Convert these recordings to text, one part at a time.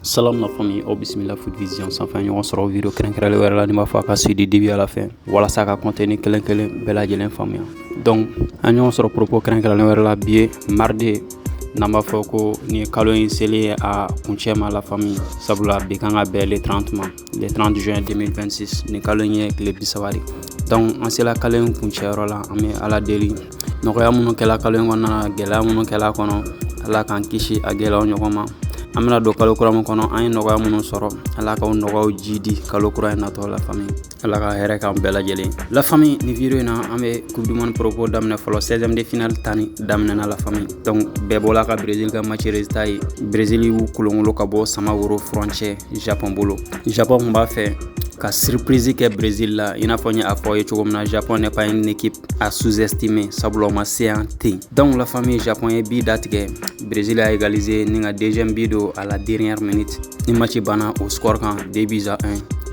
Salam la famille, au Bismillah Foot Vision, sans fin, on sera au vidéo keren wɛrɛ la ni b'a fɔ a ka se du début à la fin walasa ka contenu kelen bɛɛ lajɛlen faamuya. Donc an ɲɔgɔn sɔrɔ propos kɛrɛnkɛrɛnlen wɛrɛ la bi ye mardi n'an b'a fɔ ko ni ye kalo in seli a kuncɛ ma la famille sabula bi kan ka bɛn le 30 ma le 30 juin 2026 ni kalo in ye tile 30 de. Donc an sela kalo in kuncɛyɔrɔ la an bɛ ala deli nɔgɔya minnu kɛla kalo in kɔnɔna gɛlɛya minnu kɛla kɔnɔ ala k'an kisi a gɛlɛyaw ɲɔgɔn ma. An bɛna don kalo kura min kɔnɔ an ye nɔgɔya minnu sɔrɔ ala k'aw nɔgɔyaw ji di kalo kura in natɔ la famille ala ka hɛrɛ k'an bɛɛ lajɛlen. La famille ni vidéo in na an bɛ coupe du monde propos daminɛ fɔlɔ 16e de finale tani daminɛna la famille. Donc bɛɛ bɔla ka Brésil ka match résultat ye Brésil y'u kolonkolon ka bɔ Samaworo frontière Japon bolo. Japon kun b'a fɛ ka surprise kɛ Brésil la i n'a fɔ n ye a fɔ ye cogo min na Japon n'est pas une équipe à sous-estimer sabula o ma se yan ten. Donc la famille Japon ye bi datigɛ Brésil a égalisé ni ka deuxième but do à la dernière minute ni match banna au score kan 2-1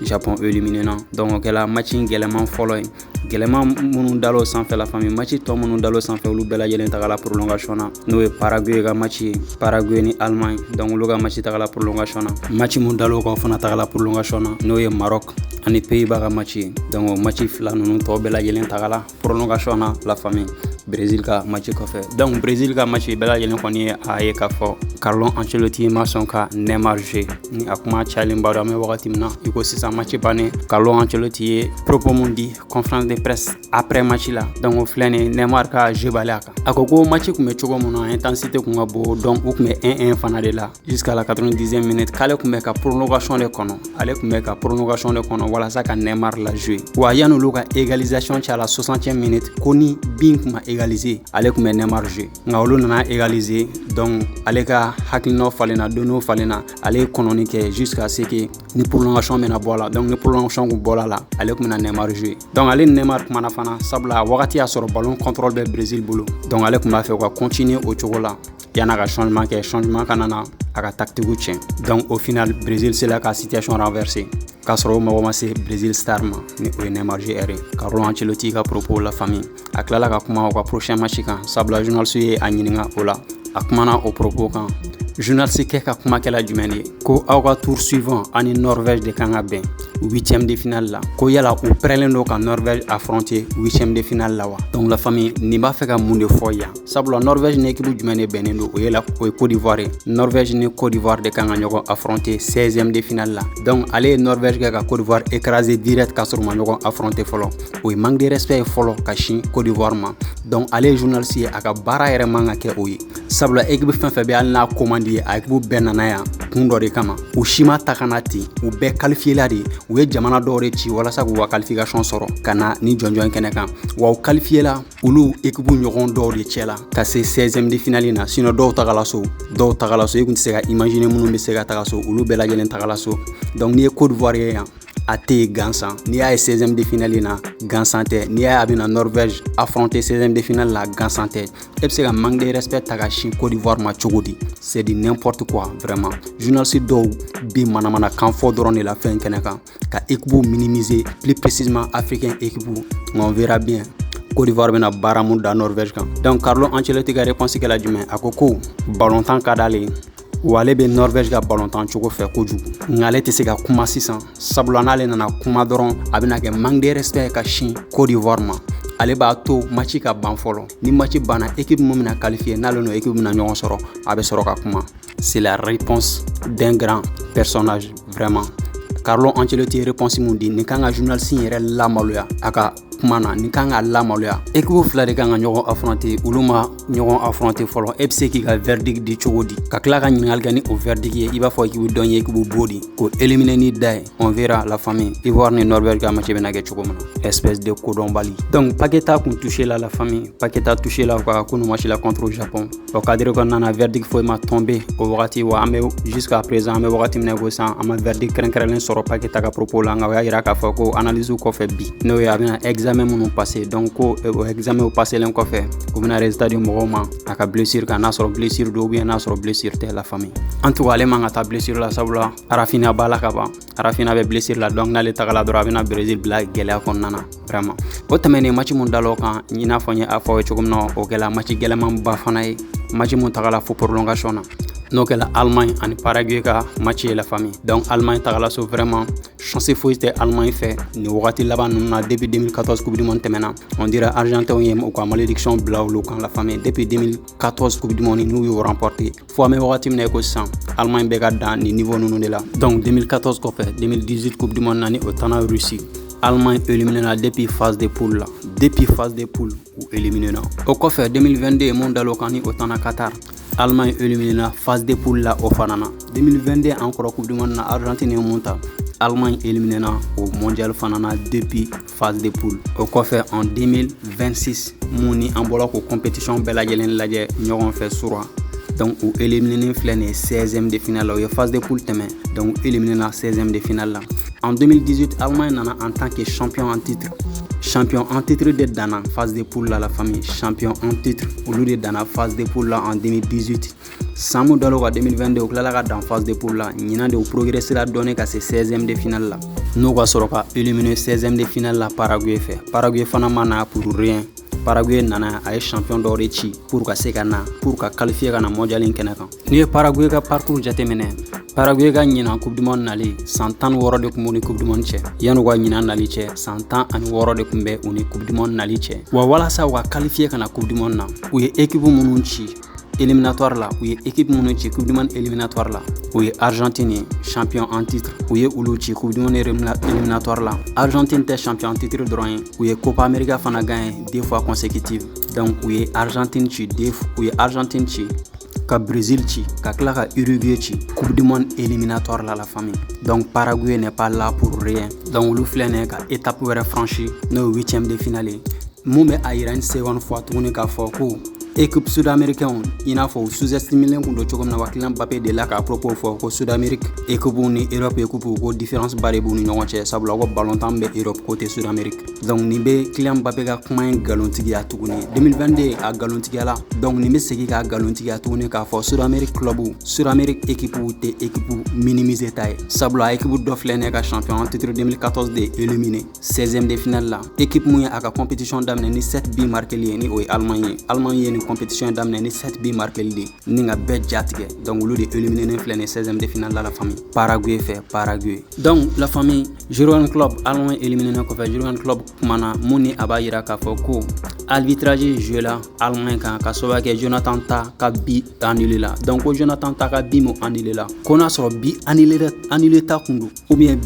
Japon éliminé na. Donc o kɛla match gɛlɛman fɔlɔ ye gɛlɛman minnu dal'o sanfɛ la famille match tɔ minnu dal'o sanfɛ olu bɛɛ lajɛlen tagala prolongation na n'o ye Paraguay ka match ye Paraguay ni Allemagne donc olu ka match tagala prolongation na. Match mun dal'o kan fana tagala prolongation na n'o ye Maroc ani Pays-Bas ka match ye donc o match fila ninnu tɔ bɛɛ lajɛlen tagala prolongation na la famille Brésil ka match kɔfɛ. Donc Brésil ka match bɛɛ lajɛlen kɔni ye a ye k'a fɔ Carlo Ancelotti ma sɔn ka Neymar jouer ni a kuma cayalen ba don an bɛ wagati min na i ko sisan match bannen Carlo Ancelotti ye propos mun di conférence de presse après match la donc o filɛ nin Neymar ka jeu bali a kan a ko match kun bɛ cogo min na intensité kun ka bon donc u kun bɛ 1-1 fana de la jusqu'à la 90e minute k'ale kun bɛ ka prolongation de kɔnɔ ale kun bɛ ka prolongation de kɔnɔ walasa ka Neymar la jouer wa yan'olu ka égalisation cɛ a la 60e minute ko ni bin kun ma égaliser ale kun bɛ Neymar jouer nka olu nana égaliser donc ale ka hakilinaw falenna donnew falenna ale ye kɔnɔni kɛ jusqu'à ce que ni prolongation bɛna bɔ la donc ni prolongation kun bɔla la ale kun bɛna Neymar jouer donc ale ni Neymar kumana fana sabula wagati y'a sɔrɔ ballon contrôle bɛ Brésil bolo donc ale kun b'a fɛ ka continuer o cogo la yana ka changement kɛ changement kana na a ka tactique tiɲɛ donc au final Brésil sera ka situation renversée k'a sɔrɔ o mɔgɔ ma se Brésil star ma ni o ye Neymar joueur ye Carlo Ancelotti ka propos la famille a tilala ka kuma o ka prochain match kan sabula journaliste ye a ɲininka o la a kumana o propos kan journaliste kɛ ka kuma kɛla jumɛn de ye ko aw ka tour suivant ani Norvège de kan ka bɛn 8e de finale la ko yala u prêlen do ka Norvège affronter 8e de finale la wa donc la famille ni b'a fɛ ka mun de fɔ yan sabula Norvège ni équipe jumɛn de bɛnnen do o ye Côte d'Ivoire ye Norvège ni Côte d'Ivoire de kan ka ɲɔgɔn affronter 16e de finale la donc ale ye Norvège kɛ ka Côte d'Ivoire écraser direct ka sɔrɔ ma ɲɔgɔn affronter fɔlɔ o ye manque de respect ye fɔlɔ ka sin Côte d'Ivoire ma donc ale ye journaliste ye a ka baara yɛrɛ man ka kɛ o ye sabula équipe fɛn fɛn bɛ hali n'a commande ye a équipe bɛɛ nana yan kun dɔ de kama u si ma ta ka na ten u bɛɛ qualifié la de u ye jamana dɔw de ci walasa k'u ka qualification sɔrɔ ka na ni jɔnjɔn kɛnɛ kan wa u qualifié la olu équipe ɲɔgɔn dɔw de cɛ la ka se 16e de finale na sinon dɔw tagala so i kun tɛ se ka imaginer minnu bɛ se ka taga so olu bɛɛ lajɛlen tagala so donc n'i ye Côte d'Ivoire ye yan a tɛ yen gansan n'i y'a ye 16e de finale na gansan tɛ n'i y'a ye a bɛna Norvège affronter 16e de finale la gansan tɛ e bɛ se ka manque de respect ta ka sin Côte d'Ivoire ma cogo di c'est du n'importe quoi vraiment journaliste dɔw bɛ manamana kan fɔ dɔrɔn de la fɛn kɛnɛ kan ka équipe minimiser plus précisément africain équipe on verra bien Côte d'Ivoire bɛna baara mun da Norvège kan donc Carlo Ancelotti ka réponse kɛla jumɛn a ko ballontan ka d'ale wa ale bɛ Norvège ka ballontan cogo fɛ kojugu nka ale tɛ se ka kuma sisan sabula n'ale nana kuma dɔrɔn a bɛna kɛ manque de respect ka sin Côte d'Ivoire ma ale b'a to match ka ban fɔlɔ ni match banna équipe mun bɛna qualifier n'ale n'o équipe bɛna ɲɔgɔn sɔrɔ a bɛ sɔrɔ ka kuma c'est la réponse d'un grand personnage vraiment Carlo Ancelotti ye réponse mun di nin kan ka journaliste yɛrɛ lamaloya a ka kuma na nin kan ka lamaloya équipe fila de kan ka ɲɔgɔn affronter olu ma ɲɔgɔn affronter fɔlɔ e bɛ se k'i ka verdict di cogo di ka tila ka ɲininkali kɛ ni o verdict ye i b'a fɔ équipe dɔn ye équipe bo di ko éliminer ni da ye on verra la famille Ivoire ni Norvège ka match bɛna kɛ cogo min na espèce de kodɔnbali donc Paqueta kun touché la famille Paqueta touché la ka kunu match la contre Japon o cadre kɔnɔna na verdict foyi ma tombé o wagati wa an bɛ jusqu'à présent an bɛ wagati min na ko sisan an ma verdict kɛrɛnkɛrɛnlen sɔrɔ Paqueta ka propos la nka o y'a yira k'a fɔ ko analyse kɔfɛ bi n'o ye a bɛna examen minnu passé donc ko o examen passelen kɔfɛ o bɛna résultat di mɔgɔw ma a ka blessure kan n'a sɔrɔ blessure do ou bien n'a sɔrɔ blessure tɛ la famille en tout cas ale man ka taa blessure la sabula Arafina b'a la ka ban Arafina bɛ blessure la donc n'ale tagala dɔrɔn a bɛna Brésil bila gɛlɛya kɔnɔna na vraiment o tɛmɛnen match mun dal'o kan i n'a fɔ n ye a fɔ aw ye cogo min na o kɛla match gɛlɛmanba fana ye match mun tagala fo prolongation na n'o kɛla Allemagne ani Paraguay ka match ye la famille. Donc Allemagne tagala so vraiment chance foyi tɛ Allemagne fɛ ni wagati laban ninnu na depuis 2014 Coupe du Monde tɛmɛna. On dirait Argentin ye u ka malédiction bila olu kan la famille depuis 2014 Coupe du Monde n'u y'o remporté. Fo an bɛ wagati min na ko sisan Allemagne bɛ ka dan ni niveau ninnu de la. Donc 2014 kɔfɛ 2018 Coupe du Monde na ni o tana Russie. Allemagne éliminé depuis phase de poule là. Depuis phase de poule ou éliminé na. Au kɔfɛ 2022 mun dalo kan ni o tana Qatar. Allemagne éliminé phase de poule là au fanana. 2022 encore Coupe du Monde na Argentine et monta. Allemagne éliminé au mondial fanana depuis phase de poule. Au kɔfɛ en 2026 muni en bɔra ko compétition bɛɛ lajɛlen lajɛ ɲɔgɔn fɛ sura. Donc ou éliminé filɛ nin 16e de finale là. O ye phase de poule tɛmɛ. Donc éliminé 16e de finale là. En 2018 Allemagne nana en tant que champion en titre. Champion en titre de Dana, phase de poule là la famille. Champion en titre, au lieu de Dana, phase de poule là en 2018. Samu Dalo en 2022, au là dans phase de poule là. Nina de progresser la donner qu'à ces 16e de finale là. Nous va soroka éliminer 16e de finale là Paraguay fait. Paraguay fanamana pour rien. Paraguay nana a champion d'Orechi pour ka se kana pour ka qualifier kana mondial kɛnɛ kan. Ni Paraguay ka parcours jateminɛ. Paraguay ka ɲinan Coupe du Monde nali 116 de kun b'u ni Coupe du Monde cɛ. Yan'u ka ɲinan nali cɛ 116 de kun bɛ u ni Coupe du Monde nali cɛ. Wa walasa u ka qualifier kana Coupe du Monde na u ye équipe minnu ci éliminatoire là u ye équipe minnu ci Coupe du Monde éliminatoire là u ye Argentine champion en titre u ye olu ci Coupe du Monde éliminatoire là. Argentine tɛ champion en titre dɔrɔn ye u ye Copa America fana gagné 2 fois consécutive. Donc u ye Argentine ci Argentine ci ka Brésil ci ka tila ka Uruguay ci Coupe du Monde éliminatoire là la famille. Donc Paraguay n'est pas là pour rien. Donc olu filɛ nin ka étape wɛrɛ franchi n'o 8e de finale mun bɛ a yira une seconde fois tuguni k'a fɔ ko équipe sud-américaine i n'a fɔ sous-estimé kun do cogo min na wa Kylian Mbappé de la ka propos fɔ ko Sud-Amérique équipe ni Europe équipe ko différence ba de b'u ni ɲɔgɔn cɛ sabula ko ballon-tan bɛ Europe côté Sud-Amérique. Donc nin bɛ Kylian Mbappé ka kuma in galontigiya tuguni 2022 a galontigiya la. Donc nin bɛ segin ka galontigiya tuguni k'a fɔ Sud-Amérique club Sud-Amérique équipe tɛ équipe minimisé ta ye sabula équipe dɔ filɛ nin ka champion en titre 2014 de éliminé 16e de finale la. Équipe mun ye a ka compétition daminɛ ni 7 buts marqués ye ni o ye Allemagne ye ni compétition daminɛ ni 7 buts marqués de ni nga bɛɛ jatigɛ. Donc olu de éliminé ni filɛ nin 16e de finale la famille. Paraguay fait Paraguay. Donc la famille Jurgen Klopp Allemagne éliminé kɔfɛ Jurgen Klopp kumana mun ni a b'a yira k'a fɔ ko arbitrage joué la Allemagne kan ka sababu kɛ Jonathan Tah ka bi annulé la. Donc ko Jonathan Tah ka bi mu annulé la ko n'a sɔrɔ bi annulé ta kun do ou bien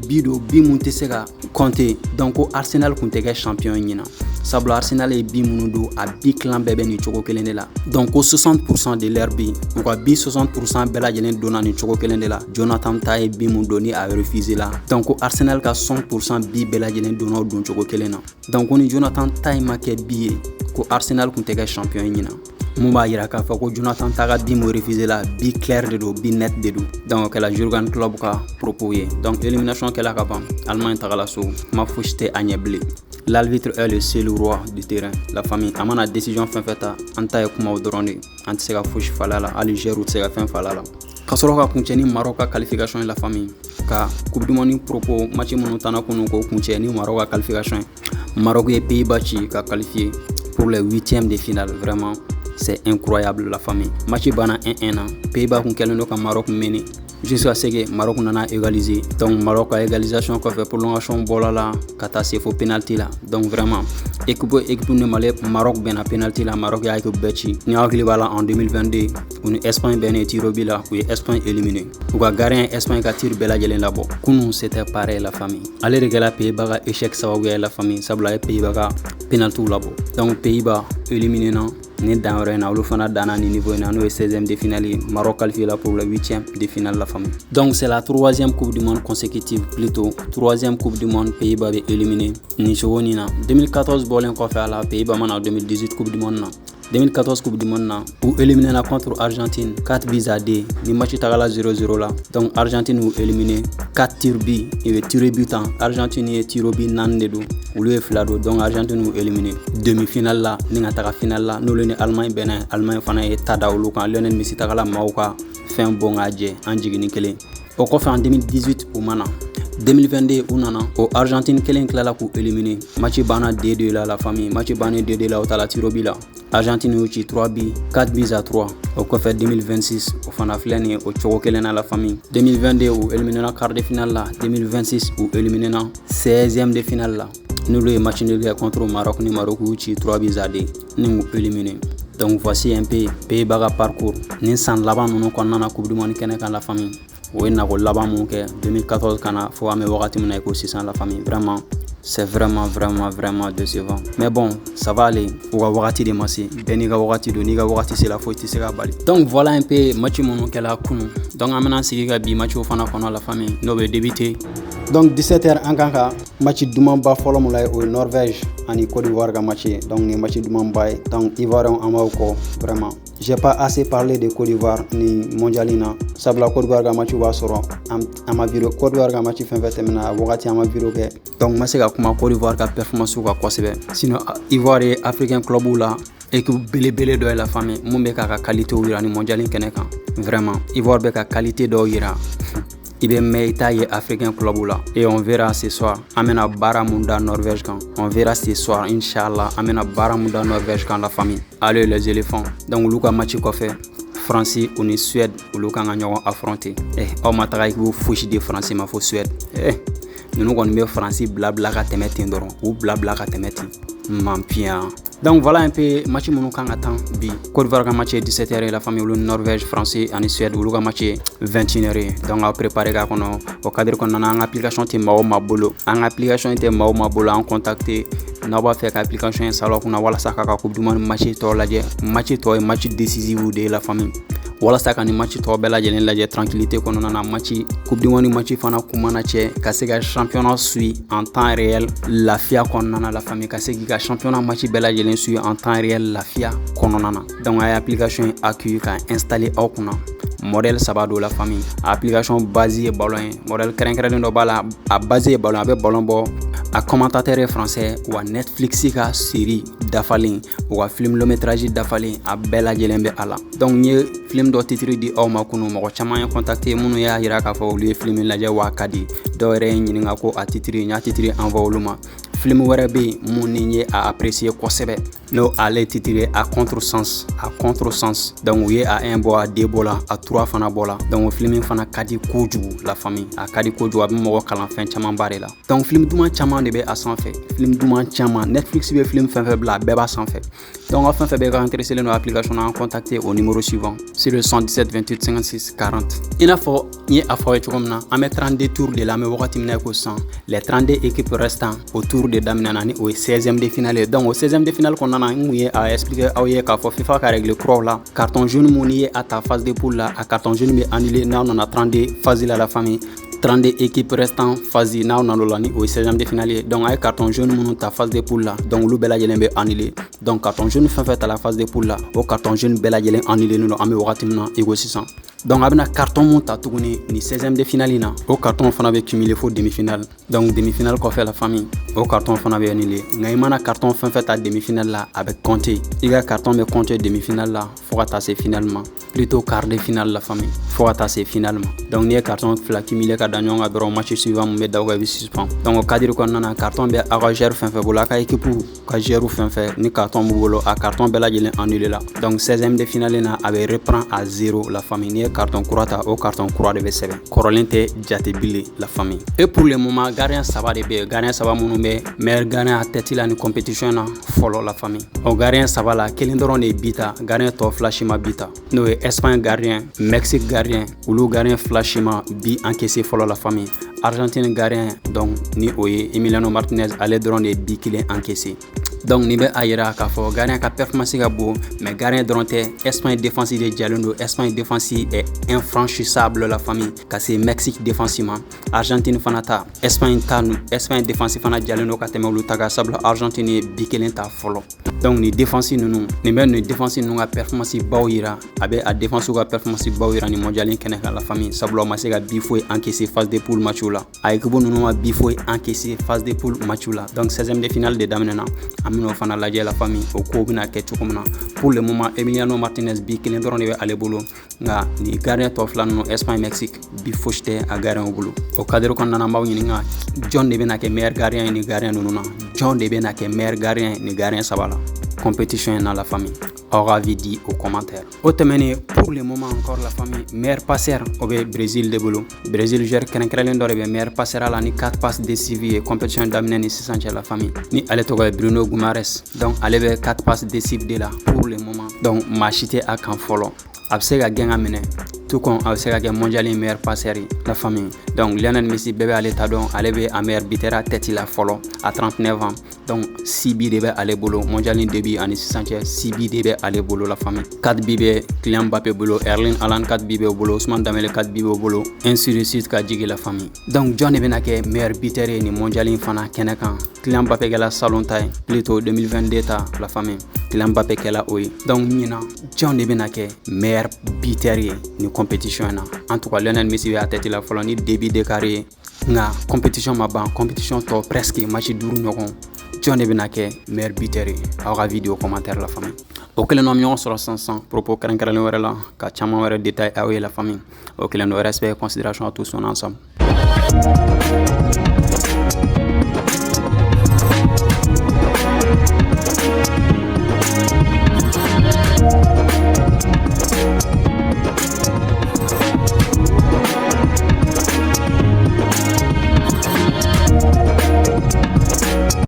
bi do bi mun tɛ se ka compter. Donc ko Arsenal kun tɛ kɛ champion ɲina sabula Arsenal ye bi minnu do a bi clan bɛɛ bɛ nin cogo kelen de la. Donc ko 60% de leur bi u ka bi 60% bɛɛ lajɛlen donna nin cogo kelen de la. Jonathan Tah ye bi mun do ni a refusé la. Donc ko Arsenal ka 100% bi bɛɛ lajɛlen donna o don cogo kelen na. Donc ko ni Jonathan Tah ma kɛ bi ye ko Arsenal kun tɛ kɛ champion ɲina. Mun b'a yira k'a fɔ ko Jonathan Tah ka bi mu refusé la bi clair de do bi net de do. Donc o kɛla Jurgen Klopp ka propos ye. Donc élimination kɛla ka ban Allemagne tagala so ma fosi tɛ a ɲɛ bilen. L'arbitre est le seul roi du terrain. La famille a mana décision fɛn fɛn ta an ta ye kumaw dɔrɔn de an tɛ se ka fosi fala la hali joueur tɛ se ka fɛn fala la. Ka sɔrɔ ka kuncɛ ni Maroc ka qualification la famille ka Coupe du Monde propos match minnu tana kunu ko kuncɛ ni Maroc ka qualification. Maroc ye Pays-Bas ci ka qualifier pour les 8e de finale. Vraiment c'est incroyable la famille. Match bana 1-1 na Pays-Bas kun kɛlen do ka Maroc mener jusqu'à ce que Maroc nana égaliser. Donc Maroc a égalisation kɔfɛ prolongation bɔla la ka taa se fo penalty la. Donc vraiment équipe ne male Maroc bɛna penalty la Maroc y'a équipe bɛɛ ci. Ni hakili b'a la en 2022 u ni Espagne bɛnnen tir au but la u ye Espagne éliminé. U ka gardien Espagne ka tir bɛɛ lajɛlen labɔ. Kunun c'était pareil la famille. Ale de kɛla Pays-Bas ka échec sababuya ye la famille sabula a ye Pays-Bas ka penalty labɔ. Donc Pays-Bas éliminé na ni dan wɛrɛ in na olu fana danna ni niveau in na n'o ye 16e de finale Maroc qualifié la pour le 8e de finale la famille. Donc c'est la 3e Coupe du Monde consécutive plutôt 3e Coupe du Monde Pays-Bas bɛ éliminé ni cogo nin na 2014 bɔlen kɔfɛ a la Pays-Bas mana 2018 Coupe du Monde na 2014 Coupe du Monde na ou éliminé la contre Argentine 4 buts à 2 ni match tagala 0-0 la. Donc Argentine ou éliminé 4 tirs but il veut tirer but en Argentine ye tiro but nan de do olu ye fila do. Donc Argentine ou éliminé demi-finale la ni ka taga finale la n'olu ni Allemagne bɛnna Allemagne fana ye ta da olu kan Lionel Messi tagala maaw ka fɛn bɔn ka jɛ an jiginni kelen. O kɔfɛ en 2018 u mana 2022 u nana o Argentine kelen tilala k'u éliminé match banna 2-2 la famille match banna 2-2 la o taala tiro but la. Argentine y'u ci 3 buts 4 buts à 3 au kɔfɛ 2026 o fana filɛ nin ye o cogo kelen na la famille. 2022 u éliminera quart de finale la. 2026 u éliminera 16e de finale la n'olu ye match nul kɛ contre Maroc ni Maroc y'u ci 3 buts à 2 ni m'u éliminé. Donc voici un peu Pays-Bas ka parcours ni san laban ninnu kɔnɔna na Coupe du Monde kɛnɛ kan la famille. O ye nako laban mun kɛ 2014 kana fo an bɛ wagati min na i ko sisan la famille. Vraiment c'est vraiment décevant. Mais bon, ça va aller. Ou ka wagati de ma se. Bɛɛ n'i ka wagati don, n'i ka wagati sera foyi tɛ se ka bali. Donc voilà un peu match minnu kɛla kunu. Donc an bɛna sigi ka bi matchw fana kɔnɔ la famille n'o bɛ débuter. Donc 17h an kan ka match dumanba fɔlɔ mun la o ye Norvège ani Côte d'Ivoire ka match ye. Donc ni match dumanba ye. Donc Ivoirien an b'aw kɔ vraiment. J'ai pas assez parlé de Côte d'Ivoire ni mondialina. Sabula Côte d'Ivoire ka match b'a sɔrɔ an ma vidéo Côte d'Ivoire ka match fɛn fɛn tɛmɛna wagati an ma vidéo kɛ. Donc ma se ka kuma Côte d'Ivoire ka performance ka kosɛbɛ. Sinon Ivoire ye Africain club la équipe belebele dɔ ye la famille mun bɛ k'a ka qualité yira ni mondial kɛnɛ kan. Vraiment Ivoire bɛ ka qualité dɔ yira. Il bɛ mɛn i t'a ye Africain club la. Et on verra ce soir an bɛna baara mun da Norvège kan. On verra ce soir inchallah an bɛna baara mun da Norvège kan la famille. Allez les éléphants. Donc olu ka match kɔfɛ France ou ni Suède olu kan ka ɲɔgɔn affronter. Aw ma taga k'u fosi de France ma fo Suède. Ninnu kɔni bɛ France blabla ka tɛmɛ ten dɔrɔn. U blabla ka tɛmɛ ten. Mampian. Donc voilà un peu match munu kan atan bi. Côte d'Ivoire ka match 17h la famille Norvège, Français et Suède olu ka match 21h. Donc à préparer ka kono au cadre qu'on a une application te mawo mabolo. En application te mawo mabolo en contacter n'a pas fait application salo kuna wala saka ka coupe du monde match to lajɛ. Match to est match décisif de la famille. Wala saka ni match to bɛɛ lajɛlen lajɛ tranquillité kɔnɔna na match coupe du monde match fana kumana cɛ ka se ka championnat suit en temps réel lafiya kɔnɔna na la famille ka se k'i ka championnat match bɛɛ lajɛlen suit en temps réel lafiya kɔnɔna na. Donc a ye application accueilli ka installer aw kunna. Modèle saba de la famille. Application basée ballon. Modèle kɛrɛnkɛrɛnnen dɔ b'a la a basé ballon a bɛ ballon bɔ a commentateur français ou a Netflix ka série dafalen ou a film long métrage dafalen a bɛɛ lajɛlen bɛ a la. Donc n ye film dɔ titre di aw ma kunu mɔgɔ caman ye contacté minnu y'a yira k'a fɔ olu ye film lajɛ wa ka di dɔw yɛrɛ ye ɲininka ko a titre n y'a titre envoyé olu ma. Film wɛrɛ bɛ yen mun ni ye a apprécier kosɛbɛ n'o ale titre a contresens donc u ye a 1 bɔ a 2 bɔ la a 3 fana bɔ la donc o film fana ka di kojugu la famille a ka di kojugu a bɛ mɔgɔ kalan fɛn caman ba de la donc film duman caman de bɛ a sanfɛ film duman caman Netflix bɛ film fɛn fɛn bila a bɛɛ b'a sanfɛ donc a fɛn fɛn bɛ ka intéressé no application na contacter au numéro suivant sur le 117 28 56 40 i n'a fɔ n ye a fɔ ye cogo min na an bɛ 32 tours de la an bɛ wagati min na ko sisan les 32 équipes restants autour de daminɛna ni o ye 16e de finale donc au 16e de finale kɔnɔna na n kun ye a expliquer aw ye k'a fɔ FIFA ka règle kuraw la carton jaune mun ni ye a ta phase de poule la a carton jaune bɛ annulé n'aw nana 32 phase la famille 32 équipes restant phase n'aw nana la ni o ye 16e de finale ye donc a ye carton jaune minnu ta phase de poule la donc olu bɛɛ lajɛlen bɛ annulé donc carton jaune fɛn fɛn ta la phase de poule la o carton jaune bɛɛ lajɛlen annulé nen don an bɛ wagati min na i ko sisan donc a bɛna carton mun ta tuguni ni 16e de finale in na o carton fana bɛ cumulé fo demi-finale donc demi-finale kɔfɛ la famille o carton fana bɛ annulé nka i mana carton fɛn fɛn ta demi-finale la a bɛ compter i ka carton bɛ compter demi-finale la fo ka taa se finale ma plutôt quart de finale la famille fo ka taa se finale ma donc n'i ye carton fila cumulé ka da ɲɔgɔn kan dɔrɔn match suivant mun bɛ da o kan i bɛ suspend donc o cadre kɔnɔna na carton bɛ aw ka joueur fɛn fɛn bolo a ka équipe ka joueur fɛn fɛn ni carton b'u bolo a carton bɛɛ lajɛlen annulé la donc 16e de finale na a bɛ reprend à 0 la famille n'i ye carton kura ta o carton kura de bɛ sɛbɛn kɔrɔlen tɛ jate bilen la famille et pour le moment gardien saba de bɛ gardien saba minnu bɛ meilleur gardien à tête la ni compétition na fɔlɔ la famille o gardien saba la kelen dɔrɔn de bita gardien tɔ fila si ma bita n'o ye Espagne gardien Mexique gardien olu gardien fila si ma bi encaissé fɔlɔ la famille Argentine gardien donc ni o ye Emiliano Martinez ale dɔrɔn de bi kelen encaissé donc ni bɛ a yira k'a fɔ gardien ka performance ka bon mais gardien dɔrɔn tɛ Espagne défense de jalen don Espagne défense est infranchissable la famille ka se Mexique défense ma Argentine fana ta Espagne défense fana jalen don ka tɛmɛ olu ta kan sabula Argentine ye bi kelen ta fɔlɔ donc ni défense ninnu nin bɛ nin défense ninnu ka performance baw yira a bɛ a défense ka performance baw yira ni mondial kɛnɛ kan la famille sabula o ma se ka bi foyi encaissé phase de poule match la a équipe ninnu ma bi foyi encaissé phase de poule match la donc 16e de finale de daminɛna an bɛn'o fana lajɛ la famille o ko bɛna kɛ cogo min na pour le moment Emiliano Martinez bi kelen dɔrɔn de bɛ ale bolo nka ni gardien tɔ fila ninnu Espagne Mexique bi fosi tɛ a gardien bolo o cadre kɔnɔna na n b'aw ɲininka jɔn de bɛna kɛ meilleur gardien ye ni gardien ninnu na jɔn de bɛna kɛ meilleur gardien ni gardien saba la compétition dans la famille. Aura avis dit aux commentaires. Autrement, pour le moment encore la famille meilleur passeur au Brésil de bolo. Brésil gère krenkrelen dore be meilleur passeur à la ni 4 passes décisives et compétition d'amener ni 600 la famille. Ni allez to Bruno Guimaraes. Donc allez be 4 passes décisives de là pour le moment. Donc machité à kan follow. Absega gang amene. Tout comme Absega gang mondial meilleur passeur la famille. Donc Lionel Messi bébé à l'état donc allez be à meilleur buteur tête la follow à 39 ans. Donc 6 billes de aller bolo mondial début en 600 6 billes de aller bolo la famille 4 billes Kylian Mbappé bolo Erling Haaland 4 billes bolo Ousmane Dembélé 4 billes bolo ainsi de suite ka jigi la famille. Donc John Benake meilleur buteur ni mondial fana kenekan Kylian Mbappé gala salon taille plutôt 2022 ta la famille Kylian Mbappé kela oyi. Donc Nina John Benake meilleur buteur ni compétition na en tout cas Lionel Messi a tête la follow ni début de carrière nga compétition ma ban compétition to presque match duru ñokon John Benake meilleur buteur aura vidéo commentaire la famille. Auquel nom yon sur 500 propos krenkralen wera la ka chama wera détail a la famille. Auquel no respect et considération à tous son ensemble.